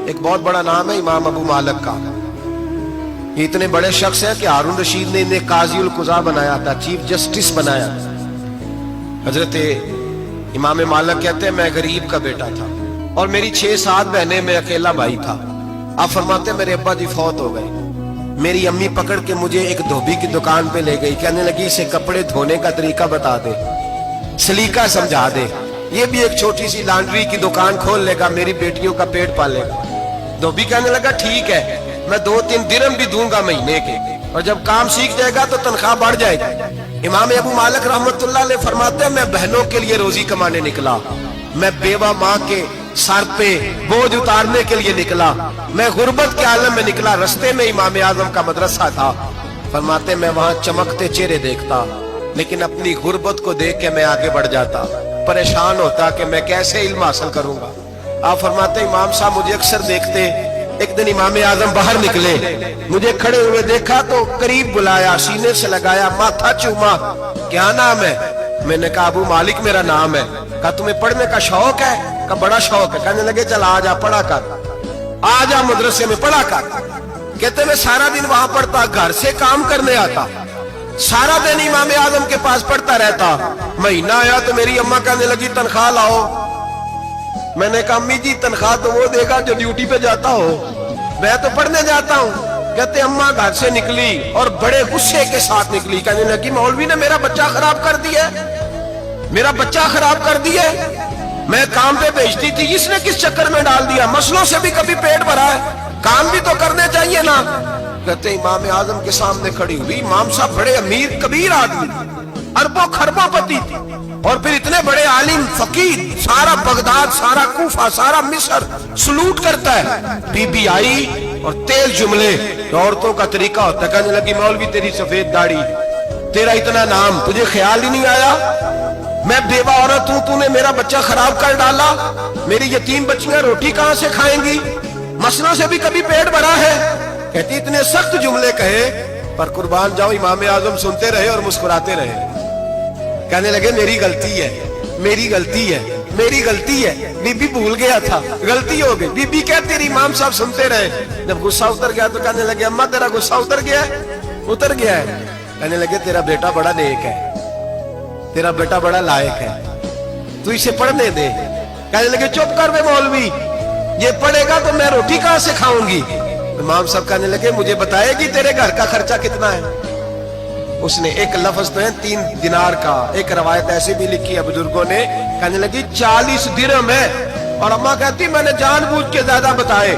एक बहुत बड़ा नाम है इमाम अबू मालिक का। ये इतने बड़े शख्स है कि हारून रशीद ने इन्हें काजी उल कुज़ा बनाया था, चीफ जस्टिस बनाया। हजरत इमाम मालिक कहते हैं मैं गरीब का बेटा था और मेरी 6-7 बहनें, मैं अकेला भाई था। आप फरमाते मेरे अब्बा जी फौत हो गए। मेरी अम्मी पकड़ के मुझे एक धोबी की दुकान पे ले गई, कहने लगी इसे कपड़े धोने का तरीका बता दे, सलीका समझा दे, ये भी एक छोटी सी लॉन्ड्री की दुकान खोल लेगा, मेरी बेटियों का पेट पालेगा। धोबी कहने लगा ठीक है, मैं 2-3 दिरहम भी दूंगा महीने के, और जब काम सीख जाएगा तो तनख्वाह बढ़ जाएगी। इमाम अबू मालिक रहमतुल्लाह अलैह फरमाते हैं मैं बहनों के लिए रोजी कमाने निकला, मैं बेवा माँ के सर पे बोझ उतारने के लिए निकला, मैं गुर्बत के आलम में निकला। रस्ते में इमाम आजम का मदरसा था। फरमाते मैं वहां चमकते चेहरे देखता, लेकिन अपनी गुर्बत को देख के मैं आगे बढ़ जाता, परेशान होता कि मैं कैसे इल्म हासिल करूंगा। आप फरमाते इमाम साहब मुझे अक्सर देखते। एक दिन इमाम आजम बाहर निकले, मुझे खड़े हुए देखा तो करीब बुलाया, सीने से लगाया, माथा चूमा, क्या नाम है? मैंने कहा अबू मालिक मेरा नाम है। कहा तुम्हें पढ़ने का शौक है? कहा बड़ा शौक है। कहने लगे चल आ जा पढ़ा कर, आ जा मदरसे में पढ़ा कर। कहते मैं सारा दिन वहां पढ़ता, घर से काम करने आता, सारा दिन इमाम आजम के पास पढ़ता रहता। महीना आया तो मेरी अम्मा कहने लगी तनख्वाह लाओ। मैंने कहा अम्मी जी तनख्वाह तो वो देगा जो ड्यूटी पे जाता हो, मैं तो पढ़ने जाता हूँ। कहते अम्मा घर से निकली और बड़े गुस्से के साथ निकली, कहने लगी मौलवी ने मेरा बच्चा खराब कर दिया, मेरा बच्चा खराब कर दिया, मैं काम पे भेजती थी, इसने किस चक्कर में डाल दिया, मसलों से भी कभी पेट भरा है, काम भी तो करने चाहिए ना। कहते इमाम आजम के सामने खड़ी हुई। इमाम साहब बड़े अमीर कबीर आदमी, अरबों खरबोपति, और फिर इतने बड़े आलिम फकीर, सारा बगदाद, सारा कूफा, सारा मिस्र सलूट करता है। बीबी आई और तेज जुमले, औरतों का तरीका होता है। कहने लगी मौलवी तेरी सफेद दाढ़ी, तेरा इतना नाम, तुझे ख्याल ही नहीं आया, मैं बेवा औरत हूं, तूने मेरा बच्चा खराब कर डाला, मेरी यतीम बच्चियां रोटी कहां से खाएंगी, मसलों से भी कभी पेट भरा है। कहती इतने सख्त जुमले कहे, पर कुर्बान जाओ इमाम आजम सुनते रहे और मुस्कुराते रहे। कहने लगे मेरी गलती है, मेरी गलती है, मेरी गलती है, बीबी भूल गया था, गलती हो गई। बीबी कहती रही, इमाम साहब सुनते रहे। जब गुस्सा उतर गया तो कहने लगे अम्मा तेरा गुस्सा उतर गया है? उतर गया है। कहने लगे तेरा बेटा बड़ा नेक है, तेरा बेटा बड़ा लायक है, तू इसे पढ़ने दे। कहने लगे चुप कर बे मौलवी, ये पढ़ेगा तो मैं रोटी कहां से खाऊंगी। इमाम साहब कहने लगे मुझे बताएगी तेरे घर का खर्चा कितना है? उसने एक लफ्ज तो है 3 दिनार का, एक रवायत ऐसे भी लिखी है बुजुर्गों ने, कहने लगी 40 दिरहम है। और अम्मा कहती मैंने जानबूझ के ज्यादा बताए,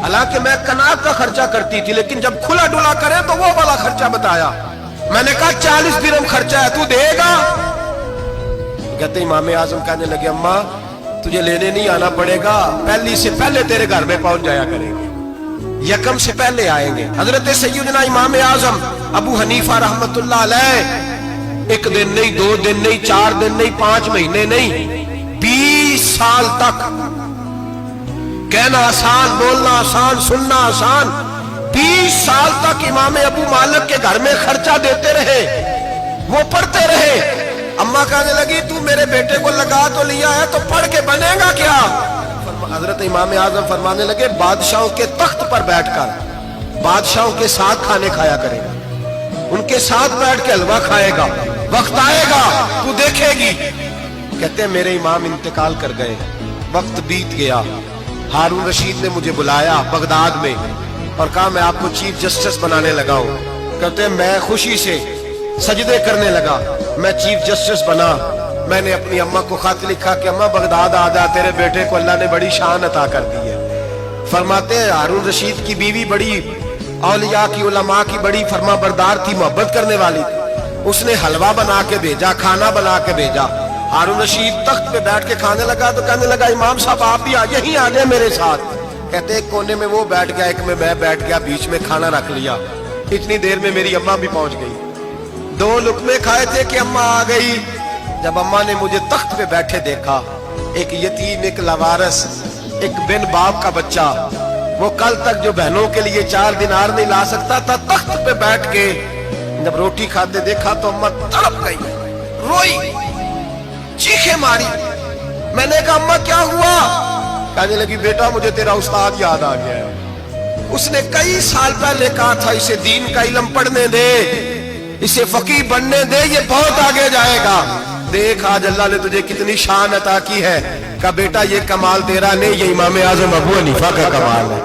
हालांकि मैं कनात का खर्चा करती थी, लेकिन जब खुला डुला करे तो वो वाला खर्चा बताया। मैंने कहा 40 दिरहम खर्चा है, तू देगा? कहते इमाम आजम कहने लगे अम्मा तुझे लेने नहीं आना पड़ेगा, पहली से पहले तेरे घर में पहुंच जाया करेंगे, यकम से पहले आएंगे। हजरत सैयदना इमाम आजम अबू हनीफा रहमतुल्लाह अलैह 1 दिन नहीं, 2 दिन नहीं, 4 दिन नहीं, 5 महीने नहीं, 20 साल तक, कहना आसान, बोलना आसान, सुनना आसान, 20 साल तक इमाम अबू मालिक के घर में खर्चा देते रहे, वो पढ़ते रहे। अम्मा कहने लगी तू मेरे बेटे को लगा तो लिया है, तो पढ़ के बनेगा क्या? हजरत इमाम आजम फरमाने लगे बादशाहों के तख्त पर बैठकर बादशाहों के साथ खाने खाया करेगा, उनके साथ बैठ के हलवा खाएगा, वक्त आएगा तू देखेगी। कहते मेरे इमाम इंतकाल कर गए, वक्त बीत गया। हारून रशीद ने मुझे बुलाया बगदाद में और कहा मैं आपको चीफ जस्टिस बनाने लगा हूं। कहते मैं खुशी से सजदे करने लगा, मैं चीफ जस्टिस बना। मैंने अपनी अम्मा को खत लिखा कि अम्मा बगदाद आ जा, तेरे बेटे को अल्लाह ने बड़ी शान अता कर दी है। फरमाते हैं हारून रशीद की बीवी बड़ी औलिया की, उलमा की बड़ी फरमा बरदार थी, मोहब्बत करने वाली थी। उसने हलवा बना के भेजा, खाना बना के भेजा। हारून रशीद तख्त पे बैठ के खाने लगा तो कहने लगा इमाम साहब आप भी यहीं आ गए मेरे साथ। कहते एक कोने में वो बैठ गया, एक में मैं बैठ गया, बीच में खाना रख लिया। इतनी देर में मेरी अम्मा भी पहुंच गई। 2 लुकमे खाए थे कि अम्मा आ गई। जब अम्मा ने मुझे तख्त पे बैठे देखा, एक यतीम, एक लवारस, एक बिन बाप का बच्चा, वो कल तक जो बहनों के लिए 4 दिनार नहीं ला सकता था, तख्त पे बैठ के जब रोटी खाते देखा तो अम्मा तड़प गई, रोई, चीखें मारी। मैंने कहा अम्मा क्या हुआ? کہنے لگی بیٹا مجھے تیرا استاد یاد آ گیا ہے، اس نے کئی سال پہلے کہا تھا اسے دین کا علم پڑھنے دے، اسے فقیہ بننے دے، یہ بہت آگے جائے گا۔ دیکھ آج اللہ نے تجھے کتنی شان عطا کی ہے۔ کہا بیٹا یہ کمال تیرا نہیں، یہ امام اعظم ابو حنیفہ کا کمال ہے۔